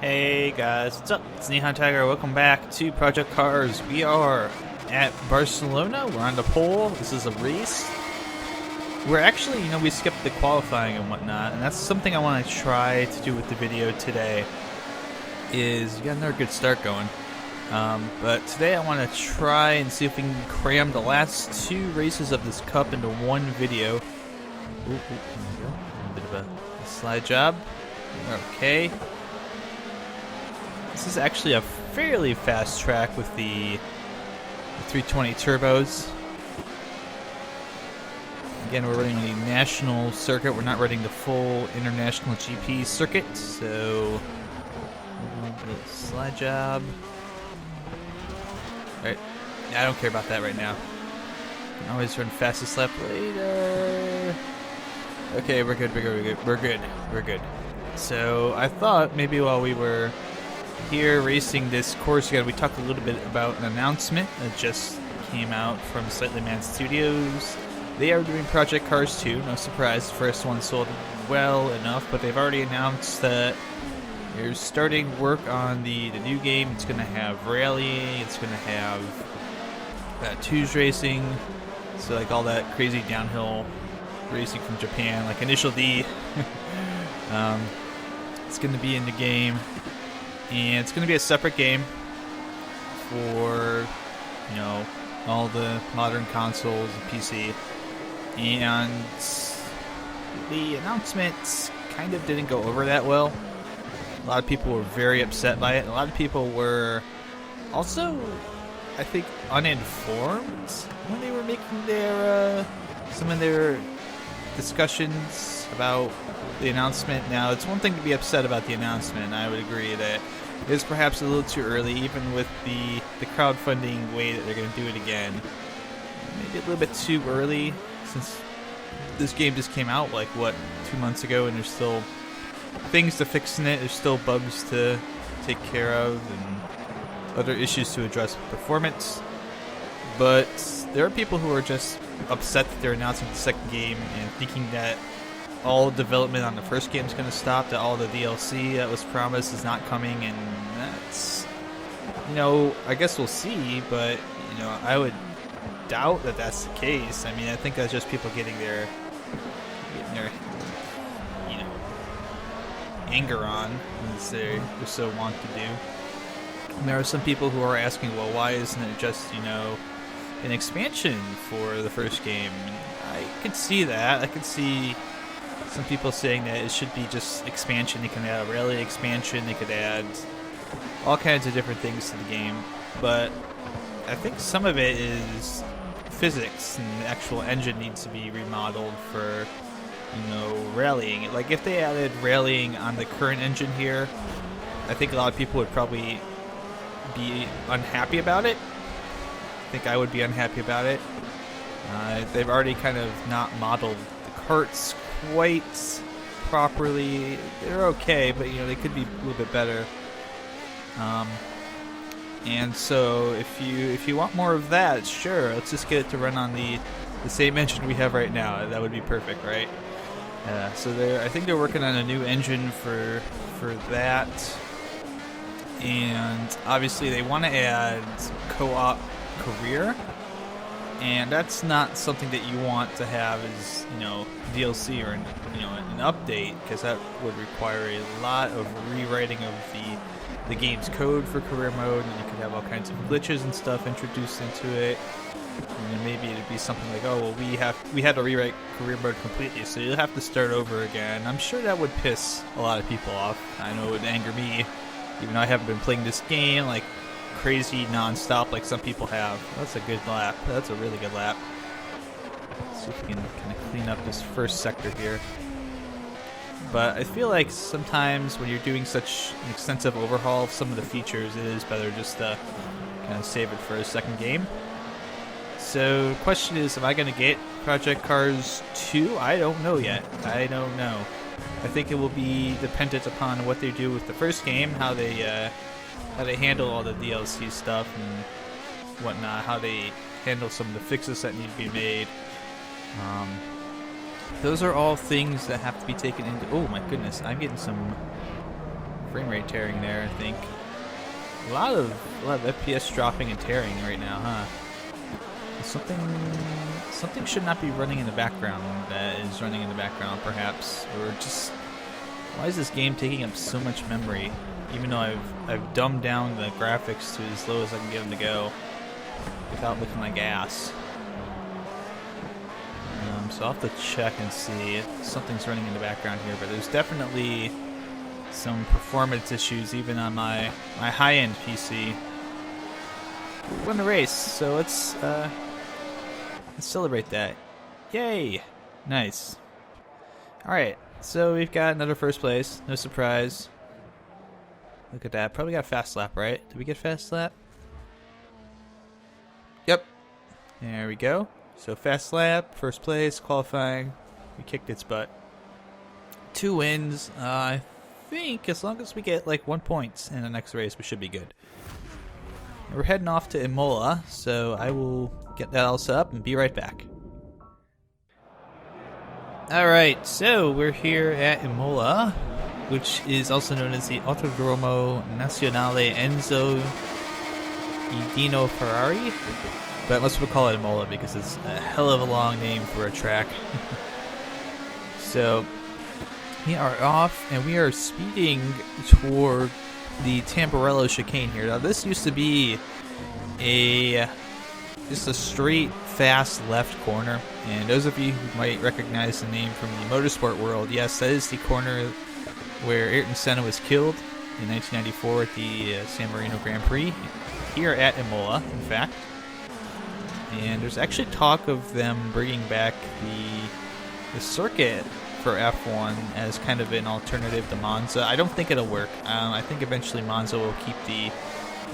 Hey guys, what's up? It's NihonTiger. Welcome back to Project Cars. We are at Barcelona. We're on the pole. This is a race. We're actually, we skipped the qualifying and whatnot, and that's something I want to try to do with the video today. Is we got another good start going. But today I want to try and see if we can cram the last two races of this cup into one video. Ooh, there we go. A bit of a slide job. Okay. This is actually a fairly fast track with the 320 turbos. Again, we're running the national circuit. We're not running the full international GP circuit, so a little slide job. Alright, I don't care about that right now. I can always run fastest lap later. Okay, we're good. So I thought maybe while we were here racing this course again, we talked a little bit about an announcement that just came out from Slightly Mad Studios. They are doing Project Cars 2, no surprise. The first one sold well enough, but they've already announced that they're starting work on the new game. It's going to have rallying, it's going to have twos racing, so like all that crazy downhill racing from Japan, like Initial D. It's going to be in the game. And it's going to be a separate game for, all the modern consoles and PC. And the announcements kind of didn't go over that well. A lot of people were very upset by it. A lot of people were also, I think, uninformed when they were making their some of their discussions about the announcement. Now, it's one thing to be upset about the announcement, and I would agree that it is perhaps a little too early, even with the crowdfunding way that they're going to do it again. Maybe a little bit too early, since this game just came out, 2 months ago, and there's still things to fix in it. There's still bugs to take care of, and other issues to address with performance. But there are people who are just upset that they're announcing the second game and thinking that all development on the first game is going to stop, that all the DLC that was promised is not coming, and that's, I guess we'll see, but, I would doubt that that's the case. I mean, I think that's just people getting their anger on, as they're so wont to do. And there are some people who are asking, well, why isn't it just, an expansion for the first game? And I could see that. I could see some people saying that it should be just expansion. They can add a rally expansion. They could add all kinds of different things to the game. But I think some of it is physics, and the actual engine needs to be remodeled for, rallying. Like, if they added rallying on the current engine here, I think a lot of people would probably be unhappy about it. I think I would be unhappy about it. They've already kind of not modeled the karts quite properly. They're okay, but they could be a little bit better. And so if you want more of that, sure, let's just get it to run on the same engine we have right now. That would be perfect, right? So I think they're working on a new engine for that. And obviously they want to add co-op career, and that's not something that you want to have as DLC or an update, because that would require a lot of rewriting of the game's code for career mode, and you could have all kinds of glitches and stuff introduced into it. And then maybe it'd be something like, oh well, we had to rewrite career mode completely, so you'll have to start over again. I'm sure that would piss a lot of people off. I know it would anger me, even though I haven't been playing this game like crazy non-stop like some people have. That's a good lap. That's a really good lap. Let's see if we can kind of clean up this first sector here. But I feel like sometimes when you're doing such an extensive overhaul of some of the features, it is better just to kind of save it for a second game. So the question is, am I going to get Project Cars 2? I don't know yet. I don't know. I think it will be dependent upon what they do with the first game, how they handle all the DLC stuff and whatnot, how they handle some of the fixes that need to be made. Those are all things that have to be taken into... Oh my goodness, I'm getting some frame rate tearing there, I think. A lot of FPS dropping and tearing right now, huh? Something should not be running in the background that is running in the background, perhaps, or just why is this game taking up so much memory? Even though I've dumbed down the graphics to as low as I can get them to go without looking like ass. So I'll have to check and see if something's running in the background here, but there's definitely some performance issues even on my high-end PC. We won the race, so let's celebrate that. Yay! Nice. Alright, so we've got another first place. No surprise. Look at that. Probably got a fast lap, right? Did we get fast lap? Yep. There we go. So fast lap, first place, qualifying. We kicked its butt. 2 wins. I think as long as we get like 1 point in the next race, we should be good. We're heading off to Imola, so I will get that all set up and be right back. Alright, so we're here at Imola, which is also known as the Autodromo Nazionale Enzo Edino Ferrari, but most people call it Imola because it's a hell of a long name for a track. So we are off and we are speeding toward the Tamburello chicane here. Now this used to be just a straight fast left corner, and those of you who might recognize the name from the motorsport world, yes, that is the corner where Ayrton Senna was killed in 1994 at the San Marino Grand Prix here at Imola, in fact. And there's actually talk of them bringing back the circuit for F1 as kind of an alternative to Monza. I don't think it'll work. I think eventually Monza will keep the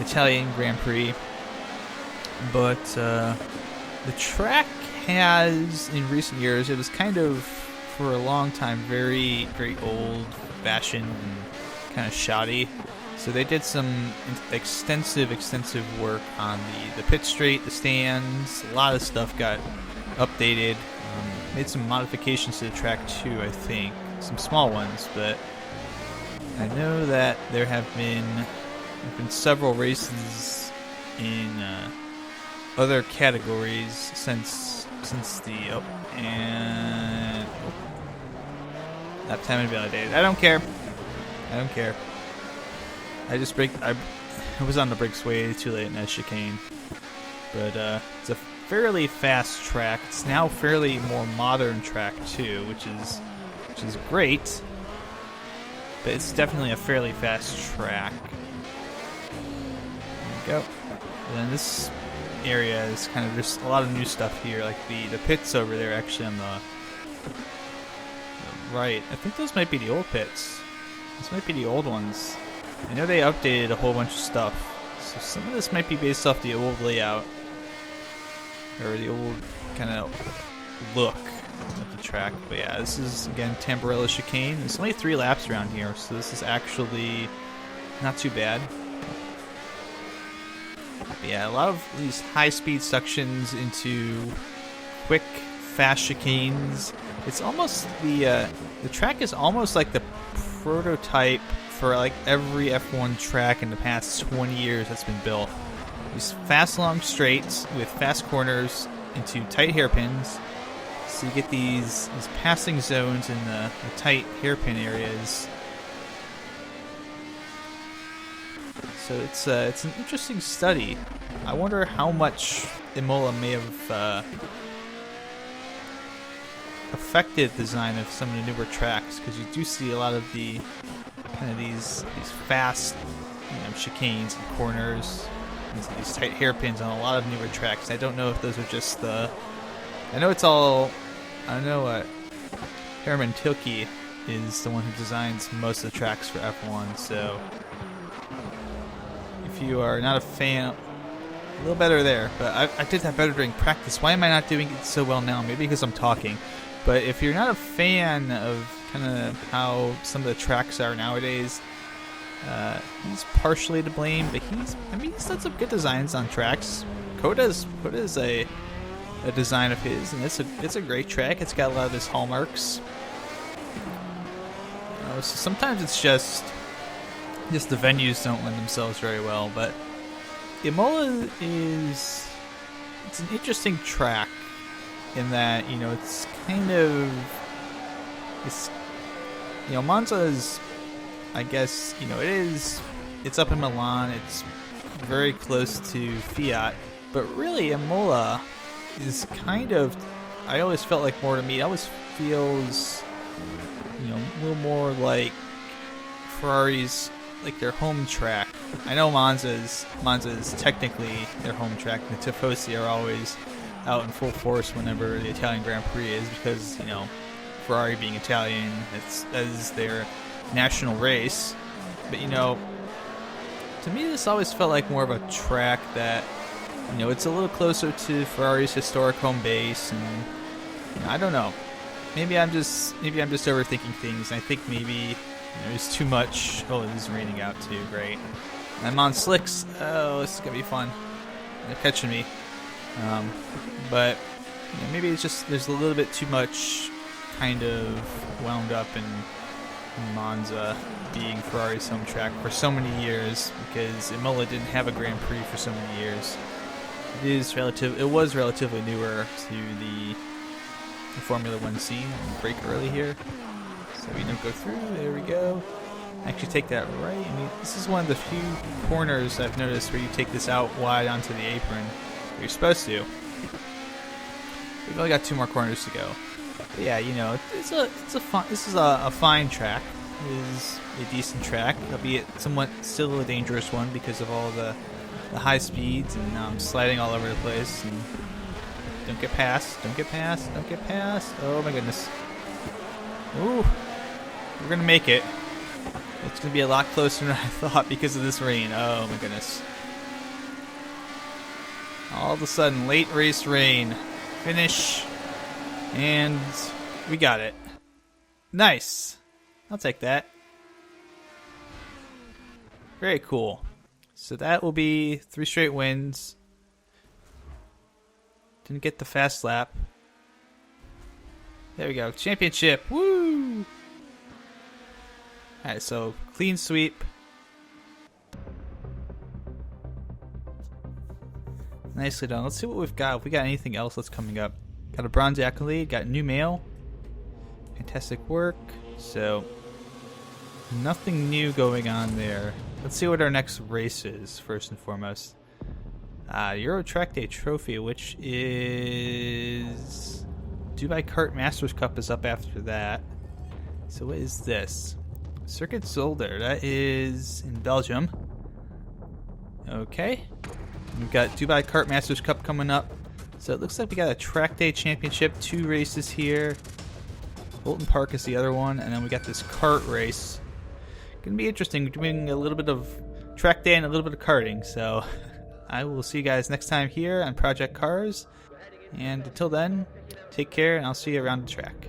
Italian Grand Prix, but the track has, in recent years, it was kind of, for a long time, very, very old-fashioned and kind of shoddy. So they did some extensive work on the pit straight, the stands. A lot of stuff got updated. Made some modifications to the track too, I think. Some small ones, but I know that there have been several races in other categories since the lap time and validated. I don't care. I was on the brakes way too late in that chicane. But it's a fairly fast track. It's now fairly more modern track too, which is great. But it's definitely a fairly fast track. There we go. And then this area is kind of just a lot of new stuff here, like the pits over there actually on the right. I think those might be the old pits. These might be the old ones. I know they updated a whole bunch of stuff, so some of this might be based off the old layout or the old kind of look of the track. But yeah, this is again Tamburello chicane. There's only 3 laps around here, so this is actually not too bad. But yeah, a lot of these high-speed sections into quick, fast chicanes. It's almost the track is almost like the prototype for like every F1 track in the past 20 years that's been built. These fast long straights with fast corners into tight hairpins. So you get these passing zones in the tight hairpin areas. So it's an interesting study. I wonder how much Imola may have affected the design of some of the newer tracks, because you do see a lot of the kind of these fast, chicanes and corners, these tight hairpins on a lot of newer tracks. I don't know if those are just the. I know Herman Tilke is the one who designs most of the tracks for F1. So if you are not a fan, a little better there. But I did that better during practice. Why am I not doing it so well now? Maybe because I'm talking. But if you're not a fan of kind of how some of the tracks are nowadays, he's partially to blame. But he's done some good designs on tracks. Coda's a design of his, and it's a great track. It's got a lot of his hallmarks. So sometimes it's just just the venues don't lend themselves very well. But Imola is it's an interesting track in that it's kind of Monza is, I guess it's up in Milan. It's very close to Fiat, but really Imola is kind of, I always felt like more to me. It always feels a little more like Ferrari's, like their home track. I know Monza's technically their home track. The Tifosi are always out in full force whenever the Italian Grand Prix is, because Ferrari being Italian, that is their national race. But to me this always felt like more of a track that it's a little closer to Ferrari's historic home base, and I don't know. Maybe I'm just overthinking things. I think maybe there's too much. Oh, it is raining out too. Great. And I'm on slicks. Oh, this is gonna be fun. They're catching me. But maybe it's just there's a little bit too much kind of wound up in Monza being Ferrari's home track for so many years, because Imola didn't have a Grand Prix for so many years. It was relatively newer to the Formula 1 scene. I'm gonna brake early here, so we don't go through. There we go. Actually take that right. I mean, this is one of the few corners I've noticed where you take this out wide onto the apron. You're supposed to. We've only got 2 more corners to go. But yeah, this is a fine track. It is a decent track, albeit somewhat still a dangerous one because of all the high speeds, and now I'm sliding all over the place. And don't get past. Oh my goodness. Ooh, we're gonna make it. It's gonna be a lot closer than I thought because of this rain. Oh my goodness. All of a sudden, late race rain. Finish. And we got it. Nice. I'll take that. Very cool. So that will be 3 straight wins. Didn't get the fast lap. There we go. Championship. Woo! Alright, so clean sweep. Nicely done. Let's see what we've got. If we got anything else that's coming up. Got a bronze accolade. Got new mail. Fantastic work. So, nothing new going on there. Let's see what our next race is, first and foremost. Euro Track Day Trophy, which is... Dubai Kart Masters Cup is up after that. So what is this? Circuit Zolder. That is in Belgium. Okay. We've got Dubai Kart Masters Cup coming up. So it looks like we got a Track Day Championship, 2 races here. Bolton Park is the other one, and then we got this kart race. Gonna be interesting, doing a little bit of Track Day and a little bit of karting. So I will see you guys next time here on Project Cars. And until then, take care, and I'll see you around the track.